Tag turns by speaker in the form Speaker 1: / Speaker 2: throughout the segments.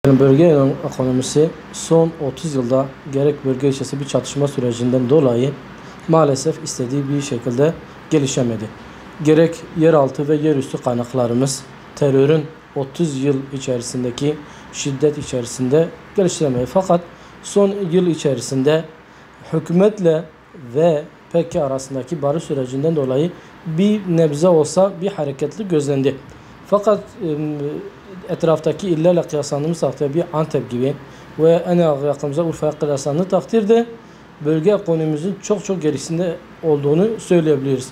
Speaker 1: Bölge ekonomisi son 30 yılda gerek bölge içerisinde bir çatışma sürecinden dolayı maalesef istediği bir şekilde gelişemedi. Gerek yeraltı ve yerüstü kaynaklarımız terörün 30 yıl içerisindeki şiddet içerisinde geliştiremedi. Fakat son yıl içerisinde hükümetle ve PKK arasındaki barış sürecinden dolayı bir nebze olsa bir hareketli gözlendi. Fakat etraftaki illerle kıyaslandığımız takdirde bir Antep gibi ve en yakınımıza Urfa'ya kıyaslandığı takdirde bölge ekonomimizin çok gerisinde olduğunu söyleyebiliriz.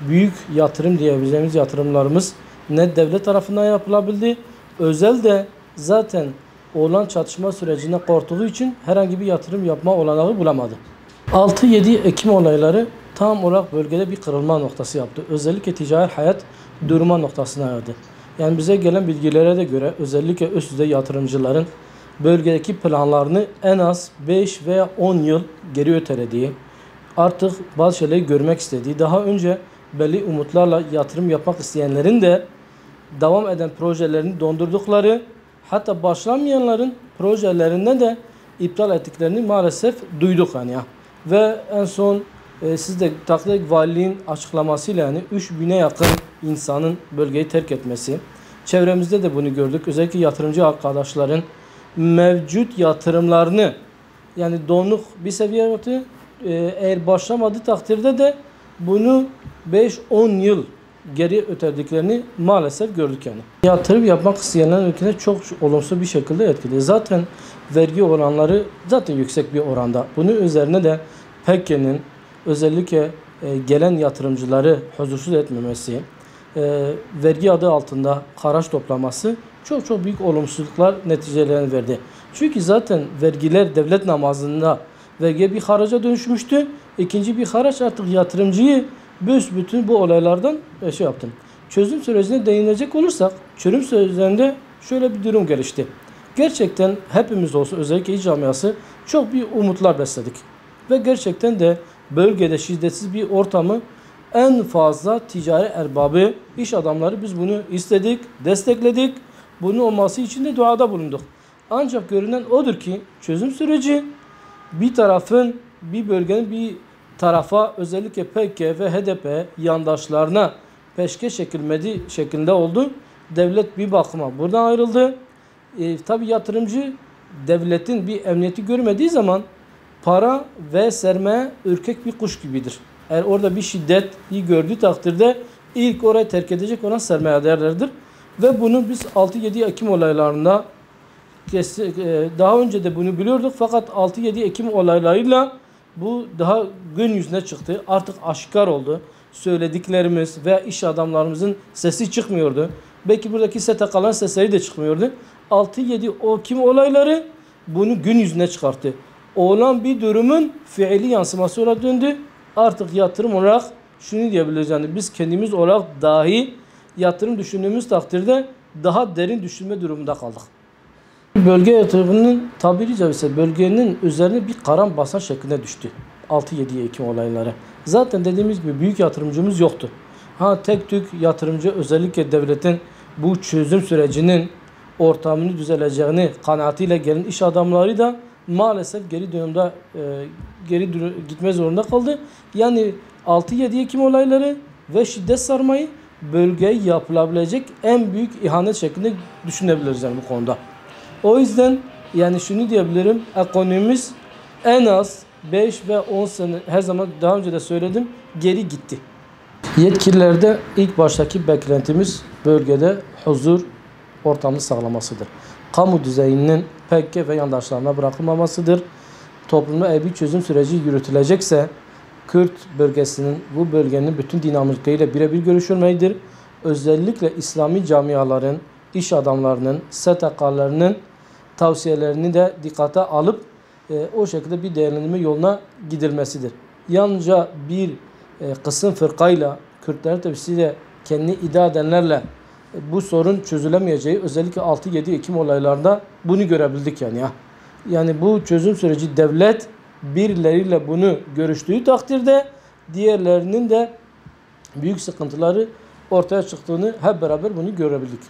Speaker 1: Büyük yatırım diyebileceğimiz yatırımlarımız ne devlet tarafından yapılabildi, özel de zaten olan çatışma sürecinde korktuğu için herhangi bir yatırım yapma olanağı bulamadı. 6-7 Ekim olayları tam olarak bölgede bir kırılma noktası yaptı. Özellikle ticari hayat durma noktasına geldi. Yani bize gelen bilgilere de göre özellikle üst düzey yatırımcıların bölgedeki planlarını en az 5 veya 10 yıl geri ötelediği, artık bazı şeyleri görmek istediği, daha önce belli umutlarla yatırım yapmak isteyenlerin de devam eden projelerini dondurdukları, hatta başlamayanların projelerinden de iptal ettiklerini maalesef duyduk yani ya. Ve en son siz de takdir edin, valiliğin açıklamasıyla yani 3000'e yakın insanın bölgeyi terk etmesi. Çevremizde de bunu gördük. Özellikle yatırımcı arkadaşların mevcut yatırımlarını yani donuk bir seviye yaptı. Eğer başlamadığı takdirde de bunu 5-10 yıl geri ötediklerini maalesef gördük yani. Yatırım yapmak isteyenlerin ülkede çok olumsuz bir şekilde etkili. Zaten vergi oranları zaten yüksek bir oranda. Bunun üzerine de PKK'nın özellikle gelen yatırımcıları huzursuz etmemesi, vergi adı altında haraç toplaması çok büyük olumsuzluklar neticelerini verdi. Çünkü zaten vergiler devlet namazında vergiye bir haraca dönüşmüştü. İkinci bir haraç artık yatırımcıyı büsbütün bu olaylardan yaptım. Çözüm sürecine değinecek olursak, çözüm sürecinde şöyle bir durum gelişti. Gerçekten hepimiz olsun, özellikle iş camiası çok bir umutlar besledik. Ve gerçekten de bölgede şiddetsiz bir ortamı en fazla ticari erbabı, iş adamları biz bunu istedik, destekledik. Bunun olması için de duada bulunduk. Ancak görünen odur ki çözüm süreci bir tarafın, bir bölgenin bir tarafa özellikle PKK ve HDP yandaşlarına peşkeş çekilmedi şeklinde oldu. Devlet bir bakıma buradan ayrıldı. Tabi yatırımcı devletin bir emniyeti görmediği zaman para ve sermaye ürkek bir kuş gibidir. Eğer orada bir şiddeti gördüğü takdirde ilk orayı terk edecek olan sermayedarlardır. Ve bunu biz 6-7 Ekim olaylarında daha önce de bunu biliyorduk fakat 6-7 Ekim olaylarıyla bu daha gün yüzüne çıktı. Artık aşikar oldu. Söylediklerimiz ve iş adamlarımızın sesi çıkmıyordu. Belki buradaki STK'ların sesleri de çıkmıyordu. 6-7 Ekim olayları bunu gün yüzüne çıkarttı. Olan bir durumun fiili yansıması olarak döndü. Artık yatırım olarak şunu diyebiliriz yani biz kendimiz olarak dahi yatırım düşündüğümüz takdirde daha derin düşünme durumunda kaldık. Bölge yatırımının tabiri caizse bölgenin üzerine bir karan basan şeklinde düştü. 6-7 Ekim olayları. Zaten dediğimiz gibi büyük yatırımcımız yoktu. Tek tük yatırımcı özellikle devletin bu çözüm sürecinin ortamını düzeleceğini kanaatiyle gelen iş adamları da maalesef geri gitme zorunda kaldı. Yani 6-7 Ekim olayları ve şiddet sarmayı bölgeye yapılabilecek en büyük ihanet şeklinde düşünebiliriz yani bu konuda. O yüzden yani şunu diyebilirim, ekonomimiz en az 5 ve 10 sene her zaman daha önce de söyledim geri gitti. Yetkililerde ilk baştaki beklentimiz bölgede huzur ortamını sağlamasıdır. Kamu düzeyinin PKK ve yandaşlarına bırakılmamasıdır. Toplumda bir çözüm süreci yürütülecekse Kürt bölgesinin, bu bölgenin bütün dinamikleriyle birebir görüşülmelidir. Özellikle İslami camiaların, iş adamlarının, STK'larının tavsiyelerini de dikkate alıp o şekilde bir değerlendirme yoluna gidilmesidir. Yalnızca bir kısım fırkayla, Kürtlerin tepkisiyle kendini iddia edenlerle bu sorun çözülemeyeceği özellikle 6-7 Ekim olaylarında bunu görebildik yani ya. Yani bu çözüm süreci devlet birileriyle bunu görüştüğü takdirde diğerlerinin de büyük sıkıntıları ortaya çıktığını hep beraber bunu görebildik.